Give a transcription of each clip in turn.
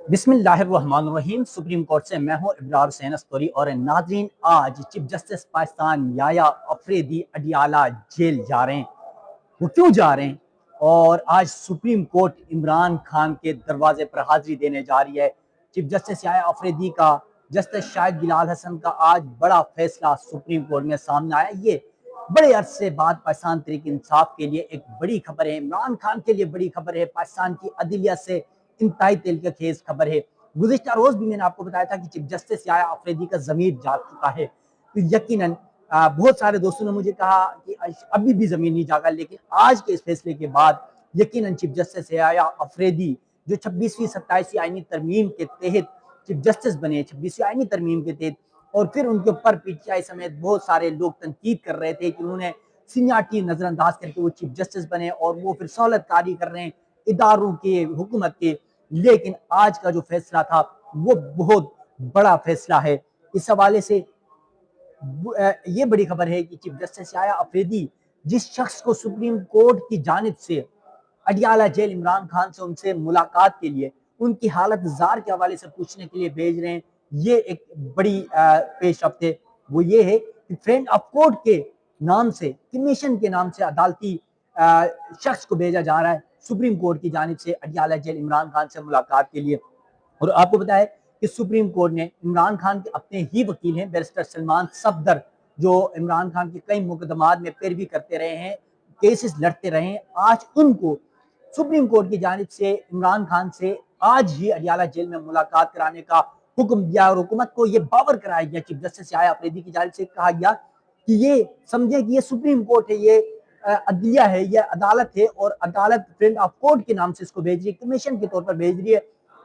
बिस्मिल्लाहिर्रहमानिर्रहीम। Supreme court से मैं हूं इब्रार हुसैन अस्तोरी और नाजरीन, आज chief justice Pakistan Yahya Afridi Adiala jail जा रहे हैं। वो क्यों जा रहे हैं और आज सुप्रीम कोर्ट इमरान खान के दरवाजे पर हाजिरी देने जा रही है। चीफ जस्टिस याया अफरीदी का, जस्टिस शाहिद बिलाल हसन का आज बड़ा फैसला सुप्रीम कोर्ट में सामने आया। ये बड़े अरसे बाद पाकिस्तान तहरीक इंसाफ के लिए एक बड़ी खबर है, इमरान खान के लिए बड़ी खबर है, पाकिस्तान की अदलिया से इंतहाई तेलखेज खबर है। गुज़िश्ता रोज भी मैंने आपको बताया था कि चीफ जस्टिस याया अफरीदी का जमीर जाग चुका है। तो यकीनन बहुत सारे दोस्तों ने मुझे कहा कि अभी भी जमीन नहीं जागा, लेकिन आज के इस फैसले के बाद यकीनन चीफ जस्टिस याया अफरीदी जो 26वीं 27वीं आईनी तरमीम के तहत चीफ जस्टिस बने, 26वीं आईनी तरमीम के तहत, और फिर उनके ऊपर पीटीआई समेत बहुत सारे लोग तनकीद कर रहे थे कि उन्होंने सीनियरिटी नजरअंदाज करके वो चीफ जस्टिस बने और वो फिर सहूलतकारी कर रहे हैं इदारों के, हुकूमत के। लेकिन आज का जो फैसला था वो बहुत बड़ा फैसला है। इस हवाले से ये बड़ी खबर है कि चीफ जस्टिस याया अफरीदी जिस शख्स को सुप्रीम कोर्ट की जानिब से अडियाला जेल इमरान खान से उनसे मुलाकात के लिए, उनकी हालत जार के हवाले से पूछने के लिए भेज रहे हैं, ये एक बड़ी पेशरफ्त है। वो ये है कि फ्रेंड ऑफ कोर्ट के नाम से, कमीशन के नाम से अदालती शख्स को भेजा जा रहा है सुप्रीम कोर्ट की जानिब से अडियाला जेल इमरान खान से मुलाकात के लिए। और आपको पता है कि सुप्रीम कोर्ट ने इमरान खान के अपने ही वकील हैं बैरिस्टर सलमान सफदर, जो इमरान खान के कई मुकदमात में पैरवी करते रहे हैं, केसेस लड़ते रहे हैं, आज उनको सुप्रीम कोर्ट की जानिब से इमरान खान से आज ही अडियाला जेल में मुलाकात कराने का हुक्म दिया और हुकूमत को यह बावर कराया गया। चीफ जस्टिस याया अफरीदी की जानिब से कहा गया कि ये समझे कि ये सुप्रीम कोर्ट है, ये अदलिया है, ये अदालत है, और अदालत फ्रेंड ऑफ कोर्ट के नाम से इसको भेज रही है, कमीशन के तौर पर भेज रही है।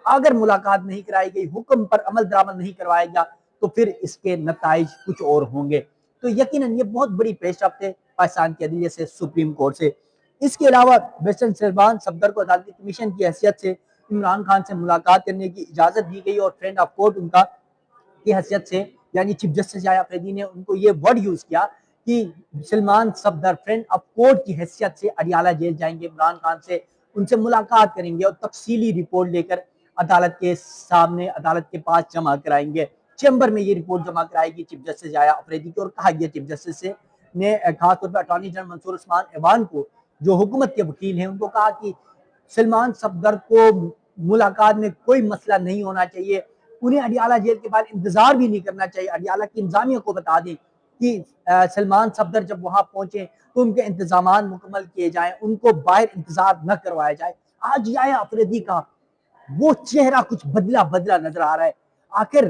अगर मुलाकात नहीं कराई गई, हुक्म पर अमल दरामद नहीं करवाया गया, तो फिर इसके नताइज कुछ और होंगे। तो यकीनन ये बहुत बड़ी पेशरफ्त है पाकिस्तान के अदलिया से, सुप्रीम कोर्ट से। इसके अलावा बैरिस्टर सलमान सफदर को अदालती कमीशन की हैसियत से इमरान खान से मुलाकात करने की इजाजत दी गई और फ्रेंड ऑफ कोर्ट उनका की हैसियत से, यानी चीफ जस्टिस याया अफरीदी ने उनको ये वर्ड यूज किया कि Salman Safdar friend of court की हैसियत से अडियाला जेल जाएंगे, इमरान खान से उनसे मुलाकात करेंगे और तफसीली रिपोर्ट लेकर अदालत के सामने, अदालत के पास जमा कराएंगे। चैम्बर में ये रिपोर्ट जमा कराएगी चीफ जस्टिस याया अफरीदी की। और कहा गया चीफ जस्टिस से ने खासतौर पर अटॉर्नी जनरल मंसूर उस्मान ऐवान को, जो हुकूमत के वकील हैं, उनको कहा कि सलमान सफदर को मुलाकात में कोई मसला नहीं होना चाहिए, उन्हें अडियाला जेल के बाद इंतजार भी नहीं करना चाहिए। अडियाला की इंतजामिया को बता दें कि सलमान सफदर जब वहां पहुंचे तो उनके इंतजाम मुकम्मल किए जाएं, उनको बाहर इंतजार न करवाया जाए। आज याया अफरीदी का वो चेहरा कुछ बदला बदला नजर आ रहा है। आखिर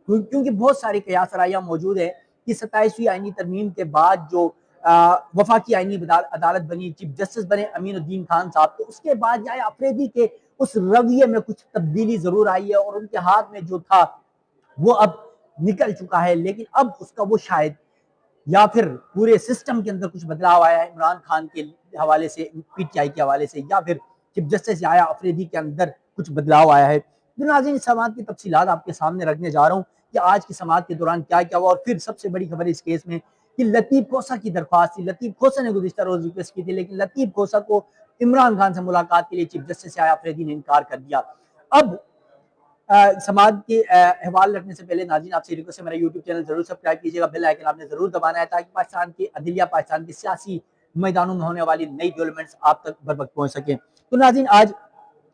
क्योंकि बहुत सारी कयासराइयां मौजूद है कि 27वीं आईनी तरमीम के बाद जो वफाकी आईनी अदालत बनी, चीफ जस्टिस बने अमीनुद्दीन खान साहब, तो उसके बाद याया अफरीदी के उस रवैये में कुछ तब्दीली जरूर आई है और उनके हाथ में जो था वो अब निकल चुका है। लेकिन अब उसका वो शायद, या फिर पूरे सिस्टम के अंदर कुछ बदलाव आया है इमरान खान के हवाले से, पीटीआई के हवाले से, या फिर चीफ जस्टिस याया अफरीदी के अंदर कुछ बदलाव आया है। तो नाज़रीन, समाअत की तफसीलात आपके सामने रखने जा रहा हूँ कि आज की समाअत के दौरान क्या क्या हुआ। और फिर सबसे बड़ी खबर इस केस में कि लतीफ खोसा की दरख्वास्त थी, लतीफ खोसा ने गुज़िश्ता रोज रिक्वेस्ट की थी, लेकिन लतीफ खोसा को इमरान खान से मुलाकात के लिए चीफ जस्टिस याया अफरीदी ने इनकार कर दिया। अब समाज के अहवाल रखने से पहले नाज़रीन, आपसे रिक्वेस्ट है, मेरा यूट्यूब चैनल जरूर सब्सक्राइब कीजिएगा, बेल आइकन आपने जरूर दबाना है ताकि पाकिस्तान की अदलिया, पाकिस्तान के सियासी मैदानों में होने वाली नई डेवलपमेंट्स आप तक बर वक्त पहुंच सके। तो नाज़रीन, आज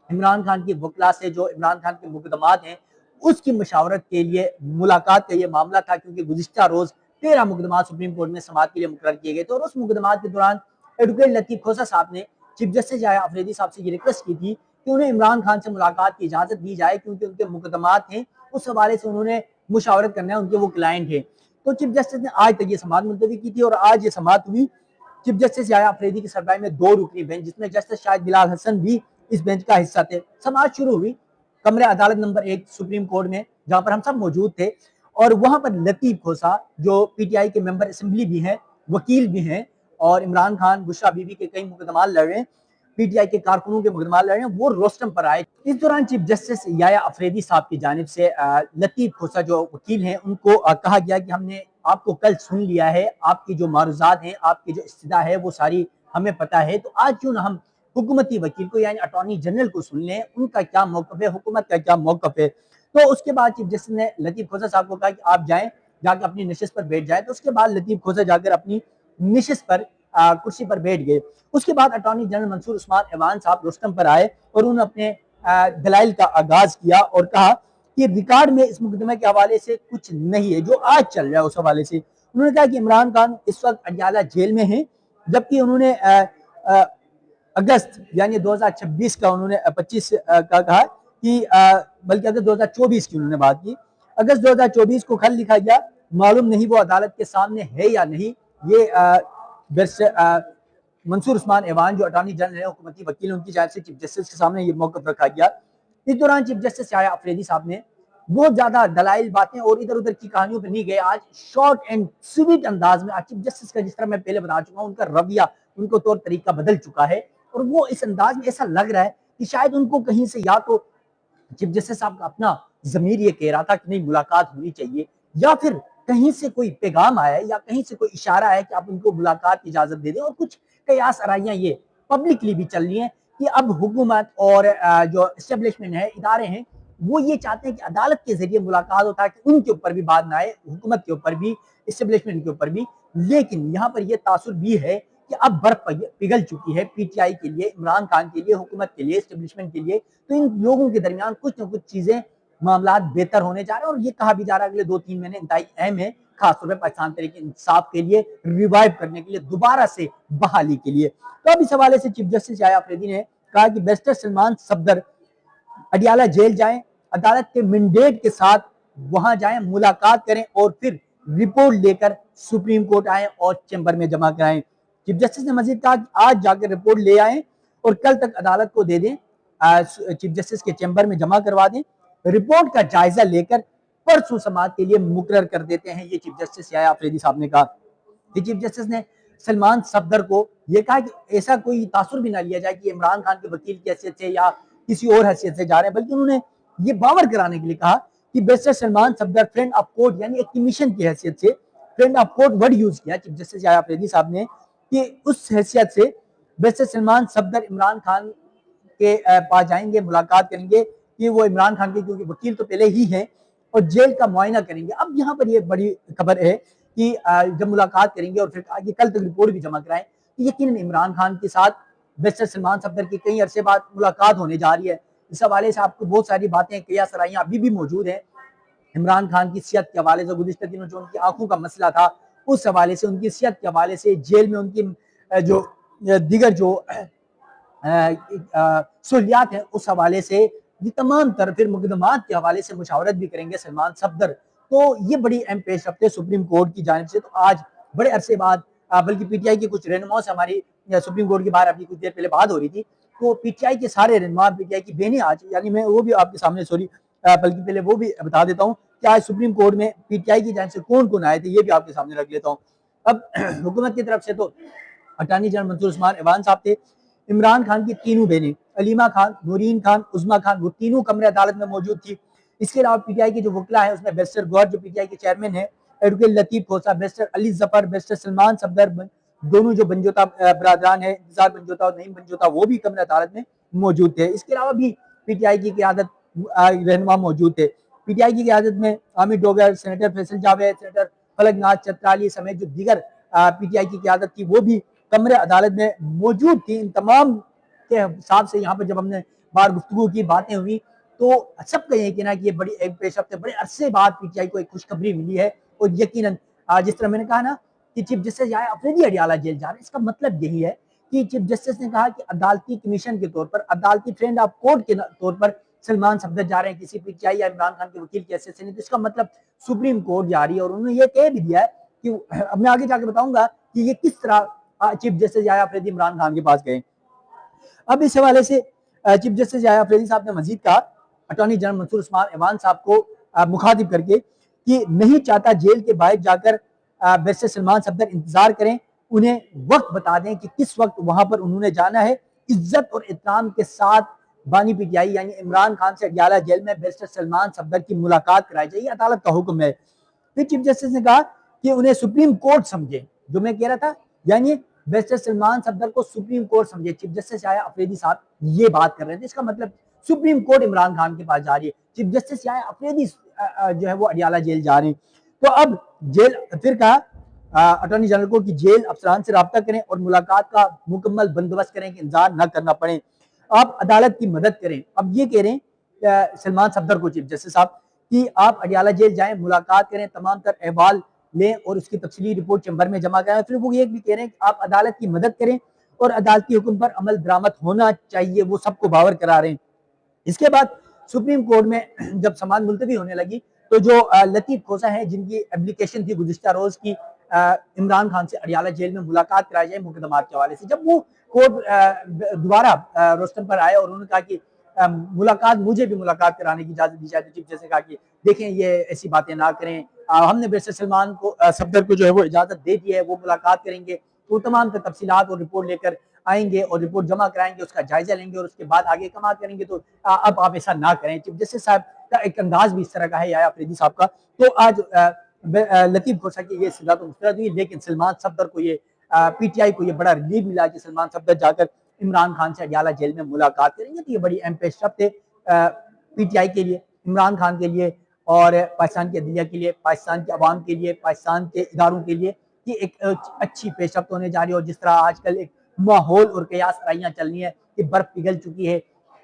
इमरान खान की वकला से जो इमरान खान के मुकदमात हैं उसकी मशावरत के लिए मुलाकात का ये मामला था, क्योंकि गुज़िश्ता रोज 13 मुकदमात सुप्रीम कोर्ट में समाअत के लिए मुकर्रर किए गए थे। और उस मुकदमात के दौरान एडवोकेट लतीफ खोसा साहब ने चीफ जस्टिस याया अफरीदी साहब से ये रिक्वेस्ट की थी कि उन्हें इमरान खान से मुलाकात की इजाजत दी जाए, क्योंकि उनके मुकदमात हैं, उस हवाले से उन्होंने मुशावरत करना है, उनके वो क्लाइंट है। तो चीफ जस्टिस ने आज तक ये समाअत मुलतवी की थी और आज ये समाअत हुई। चीफ जस्टिस याया अफरीदी की सरबराही में 2 रुकनी बेंच, जिसमें जस्टिस शाहिद बिलाल हसन भी इस बेंच का हिस्सा थे। समाअत शुरू हुई कमरे अदालत नंबर 1 सुप्रीम कोर्ट में, जहां पर हम सब मौजूद थे। और वहां पर लतीफ खोसा, जो पीटीआई के मेंबर असेंबली भी हैं, वकील भी हैं, और इमरान खान, बुशरा बीबी के कई मुकदमा लड़ रहे हैं, पीटीआई के कारकुनों के मुकदमा लड़ रहे हैं, वो रोस्टम पर आए। इस दौरान चीफ जस्टिस याया अफरीदी साहब की जानिब से लतीफ खोसा जो वकील हैं उनको कहा गया कि हमने आपको कल सुन लिया है, आपकी जो मारूजात हैं, आपकी जो इस्तिदा है वो सारी हमें पता है, तो आज क्यों ना हम हुकूमती वकील को यानी अटॉर्नी जनरल को सुन लें, उनका क्या मौकफ है, हुकूमत का क्या मौकफ है। तो उसके बाद चीफ जस्टिस ने लतीफ खोसा साहब को कहा कि आप जाएं, जाकर अपनी नशिस्त पर बैठ जाए। तो उसके बाद लतीफ खोसा जाकर अपनी नशिस्त पर कुर्सी पर बैठ गए। उसके बाद अटॉर्नी जनरल मंसूर उस्मान ऐवान साहब रुस्तम पर आए और उन्होंने अपने दलाइल का आगाज किया और कहा कि रिकॉर्ड में इस मुकदमे के हवाले से कुछ नहीं है जो आज चल रहा है। उस हवाले से उन्होंने कहा कि इमरान खान इस वक्त अडियाला जेल में है, जबकि उन्होंने अगस्त यानी 2026 का उन्होंने 25 का कहा कि बल्कि अगस्त 2024 की उन्होंने बात की। अगस्त 2024 को खत लिखा गया, मालूम नहीं वो अदालत के सामने है या नहीं। ये मंसूर उस्मान ऐवान जो अटॉर्नी जनरल है, हुकूमती वकील, उनकी जानिब से चीफ जस्टिस के सामने ये मौकफ रखा गया। इस दौरान चीफ जस्टिस याया अफरीदी साहब ने बहुत ज्यादा दलाइल बातें और इधर उधर की कहानियों पर नहीं गए। आज शॉर्ट एंड स्वीट अंदाज में, आज चीफ जस्टिस का जिस तरह मैं पहले बता चुका हूँ, उनका रवैया, उनको तौर तरीका बदल चुका है और वो इस अंदाज में ऐसा लग रहा है कि शायद उनको कहीं से या तो चीफ जस्टिस साहब का अपना जमीर ये कह रहा था कि नहीं मुलाकात होनी चाहिए, या फिर कहीं से कोई पैगाम आया है या कहीं से कोई इशारा है कि आप उनको मुलाकात की इजाजत दे दें। और कुछ कयास आराइयां ये पब्लिकली भी चल रही हैं कि अब हुकूमत और जो एस्टेब्लिशमेंट है, इदारे हैं, वो ये चाहते हैं कि अदालत के जरिए मुलाकात हो ताकि उनके ऊपर भी बात ना आए, हुकूमत के ऊपर भी, एस्टेब्लिशमेंट के ऊपर भी। लेकिन यहाँ पर यह तासुर भी है कि अब बर्फ पिघल चुकी है पीटीआई के लिए, इमरान खान के लिए, हुकूमत के लिए, एस्टेब्लिशमेंट के लिए। तो इन लोगों के दरमियान कुछ ना कुछ चीजें, मामला बेहतर होने जा रहे हैं और ये कहा भी जा रहा है अगले 2-3 महीने इंतहाई अहम है, खासतौर पर पाकिस्तान तहरीक इंसाफ के लिए रिवाइव करने के लिए, दोबारा से बहाली के लिए। तो अब इस हवाले से चीफ जस्टिस याया अफरीदी ने कहा कि बैरिस्टर सलमान सफदर अडियाला जेल जाएं, अदालत के मैंडेट के साथ वहां जाएं, मुलाकात करें और फिर रिपोर्ट लेकर सुप्रीम कोर्ट आए और चैम्बर में जमा कराएं। चीफ जस्टिस ने मजीद कहा कि आज जाकर रिपोर्ट ले आए और कल तक अदालत को दे दें, चीफ जस्टिस के चैम्बर में जमा करवा दें। रिपोर्ट का जायजा लेकर परसों समाअत के लिए मुकर्रर कर देते हैं, ये चीफ जस्टिस याया अफरीदी साहब ने कहा। चीफ जस्टिस ने सलमान सफदर को यह कहा कि ऐसा कोई तासुर भी ना लिया जाए कि इमरान खान के वकील की हैसियत से या किसी और हैसियत से जा रहे हैं, बल्कि उन्होंने ये बावर कराने के लिए कहा कि barrister Salman Safdar friend of court यानी एक कमीशन की हैसियत से, friend of court word use किया चीफ जस्टिस याया अफरीदी साहब ने, कि उस हैसियत से बैरिस्टर सलमान सफदर इमरान खान के पास जाएंगे, मुलाकात करेंगे कि वो इमरान खान के, क्योंकि वकील तो पहले ही हैं, और जेल का मुआयना करेंगे। अब यहाँ पर ये बड़ी खबर है कि जब मुलाकात करेंगे और फिर आगे कल तक रिपोर्ट भी जमा कराएं, तो यकीनन इमरान खान के साथ बैरिस्टर सलमान सफदर की कई अरसे बाद मुलाकात होने जा रही है। इस हवाले से आपको बहुत सारी बातें, कई सराइयां अभी भी मौजूद हैं इमरान खान की सेहत के हवाले से। गुज़िश्ता दिनों जो उनकी आंखों का मसला था, उस हवाले से, उनकी सेहत के हवाले से, जेल में उनकी जो दीगर जो सहूलियात है उस हवाले से, ये तमाम तरह फिर मुकदमात के हवाले से मुशावरत भी करेंगे सलमान सफदर। तो ये बड़ी अहम पेशरफ्त है सुप्रीम कोर्ट की जानिब से। तो आज बड़े अरसे बाद, बल्कि पीटीआई के कुछ रहनुमाओं से हमारी सुप्रीम कोर्ट के बाहर अभी कुछ देर पहले बात हो रही थी, तो पीटीआई के सारे रहनुमा, पीटीआई की बहनें आज, यानी मैं वो भी आपके सामने, सॉरी बल्कि पहले वो भी बता देता हूँ कि आज सुप्रीम कोर्ट में पीटीआई की जानिब से कौन कौन आए थे, ये भी आपके सामने रख लेता हूँ। अब हुकूमत की तरफ से तो अटॉर्नी जनरल मंसूर उस्मान ऐवान साहब थे, इमरान खान की तीनों बहनें अलीमा खान, नूरीन खान, उज़मा खान, वो तीनों कमरे अदालत में मौजूद थी। इसके अलावा पीटीआई के जो वकला है उसमें बैरिस्टर गौर जो पीटीआई के चेयरमैन है, एडवोकेट लतीफ खोसा, बैरिस्टर अली जफर, बैरिस्टर सलमान सफदर, दोनों जो बनजोता बरादरान है, इंतजार बनजोता और नईम बनजोता, वो भी कमरे अदालत में मौजूद थे। इसके अलावा भी पीटीआई की क़यादत रहनुमा मौजूद थे। पीटीआई की क़यादत में आमिर डोगर, सेनेटर फैसल जावेद, सेनेटर फलकनाथ चतराली समेत जो दीगर पीटीआई की क़यादत थी वो भी कमरे अदालत में मौजूद थी। इन तमाम के हिसाब से यहाँ पर जब हमने बार गुफ्तगू की, बातें हुई, तो सब कहें कि ना कि ये बड़ी एक पेशरफ्त है, बड़े अरसे बाद पीटीआई को एक खुशखबरी मिली है। और यकीनन जिस तरह मैंने कहा ना कि chief justice Yahya Afridi Adiala jail जा रहे हैं, इसका मतलब यही है कि चीफ जस्टिस ने कहा कि अदालती कमीशन के तौर पर, अदालती फ्रेंड ऑफ कोर्ट के तौर पर सलमान सफदर जा रहे हैं, किसी पीटीआई या इमरान खान के वकील की हैसियत से नहीं। तो इसका मतलब सुप्रीम कोर्ट जा रही है। और उन्होंने ये कह भी दिया है कि अब मैं आगे जाके बताऊंगा कि ये किस तरह चीफ जस्टिस याया अफरीदी इमरान खान के पास गए। अब इस हवाले से चीफ जस्टिस याया अफरीदी साहब ने मजीद कहा अटॉर्नी जनरल मंसूर उस्मान ऐवान साहब को मुखातिब करके कि नहीं चाहता जेल के बाहर जाकर बैरिस्टर सलमान सफदर इंतजार करें, उन्हें वक्त बता दें कि किस वक्त वहां पर उन्होंने जाना है। इज्जत और एहतराम के साथ बानी पीटीआई यानी इमरान खान से अडियाला जेल में बैरिस्टर सलमान सफदर की मुलाकात कराई जाए, अदालत का हुक्म है। फिर चीफ जस्टिस ने कहा कि उन्हें सुप्रीम कोर्ट समझे, जो मैं कह रहा था, यानी बैरिस्टर सलमान सफदर को सुप्रीम कोर्ट समझे। चीफ जस्टिस याया अफरीदी साहब ये बात कर रहे थे, इसका मतलब सुप्रीम कोर्ट इमरान खान के पास जा रही है, चीफ जस्टिस याया अफरीदी जो है वो अडियाला जेल जा रहे हैं। तो अब जेल फिर कहा अटॉर्नी जनरल को कि जेल अफसरान से रब्ता करें और मुलाकात का मुकम्मल बंदोबस्त करें कि इंतजार न करना पड़े, आप अदालत की मदद करें। अब ये कह रहे हैं सलमान सफदर को चीफ जस्टिस साहब कि आप अडियाला जेल जाएं, मुलाकात करें, तमाम तर अहवाल लें और उसकी तफसीली रिपोर्ट चैम्बर में जमा कराएं। फिर वो ये भी कह रहे हैं कि आप अदालत की मदद करें और अदालती हुक्म पर अमल दरामद होना चाहिए, वो सबको बावर करा रहे हैं। इसके बाद सुप्रीम कोर्ट में जब समाअत मुलतवी होने लगी तो जो लतीफ खोसा है जिनकी एप्लीकेशन थी गुज़िश्ता रोज की इमरान खान से अडियाला जेल में मुलाकात कराई जाए मुकदमात के हवाले से, जब वो कोर्ट दोबारा रोस्टम पर आए और उन्होंने कहा कि मुलाकात, मुझे भी मुलाकात कराने की इजाजत दी जाए, तो चीफ जस्टिस ने कहा कि देखें ये ऐसी बातें ना करें, हमने बैरिस्टर सलमान को सफदर को जो है वो इजाजत दे दी है, वो मुलाकात करेंगे, तो तमाम तफसीलात और रिपोर्ट लेकर आएंगे और रिपोर्ट जमा कराएंगे, उसका जायजा लेंगे और उसके बाद आगे कमा करेंगे। तो अब आप ऐसा ना करें। चीफ जस्टिस साहब का एक अंदाज भी इस तरह का है याया अफरीदी साहब का। तो आज लतीफ खोसा की ये सजा तो मुस्तरद हुई, लेकिन सलमान सफदर को ये पीटीआई को ये बड़ा रिलीफ मिला कि सलमान सफदर जाकर इमरान खान से अडियाला जेल में मुलाकात करेंगे। तो ये बड़ी अहम पेशरफ्त है पीटीआई के लिए, इमरान खान के लिए और पाकिस्तान की अदलिया के लिए, पाकिस्तान की आवाम के लिए, पाकिस्तान के इदारों के लिए कि एक अच्छी पेशरफ्त होने जा रही है। और जिस तरह आजकल एक माहौल और कयास आराइयाँ चल रही हैं कि बर्फ पिघल चुकी है,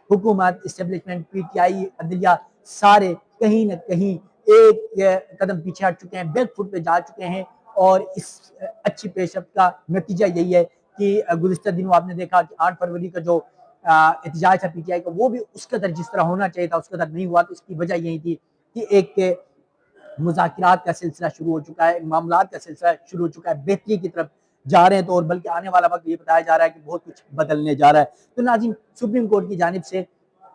हुकूमत, इस्टेब्लिशमेंट, पीटीआई, अदलिया सारे कहीं ना कहीं एक कदम पीछे हट चुके हैं, बैक फुट पे जा चुके हैं। और इस अच्छी पेशरफ्त का नतीजा यही है कि गुज़िश्ता दिनों आपने देखा कि 8 फरवरी का जो एहतजाज था पीटीआई का, वो भी उस कदर जिस तरह होना चाहिए था उस कदर नहीं हुआ। तो इसकी वजह यही थी कि एक मुज़ाकिरात का सिलसिला शुरू हो चुका है, मामलात का सिलसिला शुरू हो चुका है, बेहतरी की तरफ जा रहे हैं। तो और बल्कि आने वाला वक्त ये बताया जा रहा है कि बहुत कुछ बदलने जा रहा है। तो नाज़रीन, सुप्रीम कोर्ट की जानिब से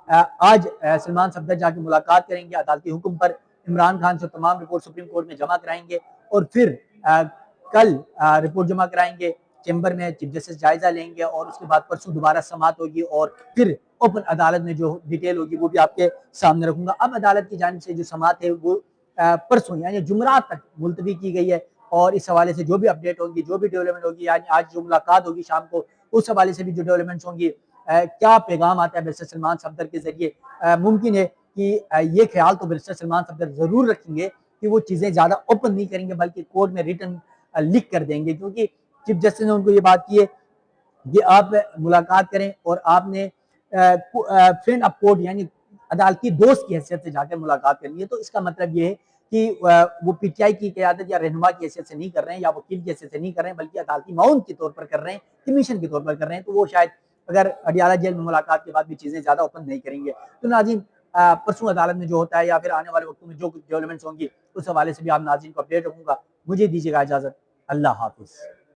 आज सलमान सफदर जाके मुलाकात करेंगे, अदालती हुक्म पर इमरान खान से तमाम रिपोर्ट सुप्रीम कोर्ट में जमा कराएंगे और फिर कल रिपोर्ट जमा कराएंगे चैम्बर में, चीफ जस्टिस जायजा लेंगे और उसके बाद परसों दोबारा समाअत होगी और फिर ओपन अदालत में जो डिटेल होगी वो भी आपके सामने रखूंगा। अब अदालत की जानिब से जो समाअत है वो परसों यानी जुमरात तक मुलतवी की गई है और इस हवाले से जो भी अपडेट होगी, जो भी डेवलपमेंट होगी, यानी आज जो मुलाकात होगी शाम को, उस हवाले से भी जो डेवलपमेंट्स होंगी, क्या पैगाम आता है बैरिस्टर सलमान सफदर के जरिए। मुमकिन है कि ये ख्याल तो बैरिस्टर सलमान सफदर जरूर रखेंगे कि वो चीज़ें ज़्यादा ओपन नहीं करेंगे बल्कि कोर्ट में रिटर्न लिख कर देंगे, क्योंकि चीफ जस्टिस ने उनको ये बात की है कि आप मुलाकात करें और आपने फ्रेंड ऑफ कोर्ट यानी अदालती दोस्त की हैसियत से जाकर मुलाकात करनी है। तो इसका मतलब ये है कि वो पीटीआई की क़यादत या रहनुमा की हैसियत से नहीं कर रहे हैं या वकील की हैसियत से नहीं कर रहे हैं, बल्कि अदालती माउन के तौर पर कर रहे हैं, कमीशन के तौर पर कर रहे हैं। तो वो शायद अगर अडियाला जेल में मुलाकात के बाद भी चीज़ें ज़्यादा ओपन नहीं करेंगे। तो नाज़रीन, परसों अदालत में जो होता है या फिर आने वाले वक्तों में जो कुछ डेवलपमेंट्स होंगी उस हवाले से भी आप नाज़रीन को अपडेट रखूंगा। मुझे दीजिएगा इजाज़त। अल्लाह हाफिज़।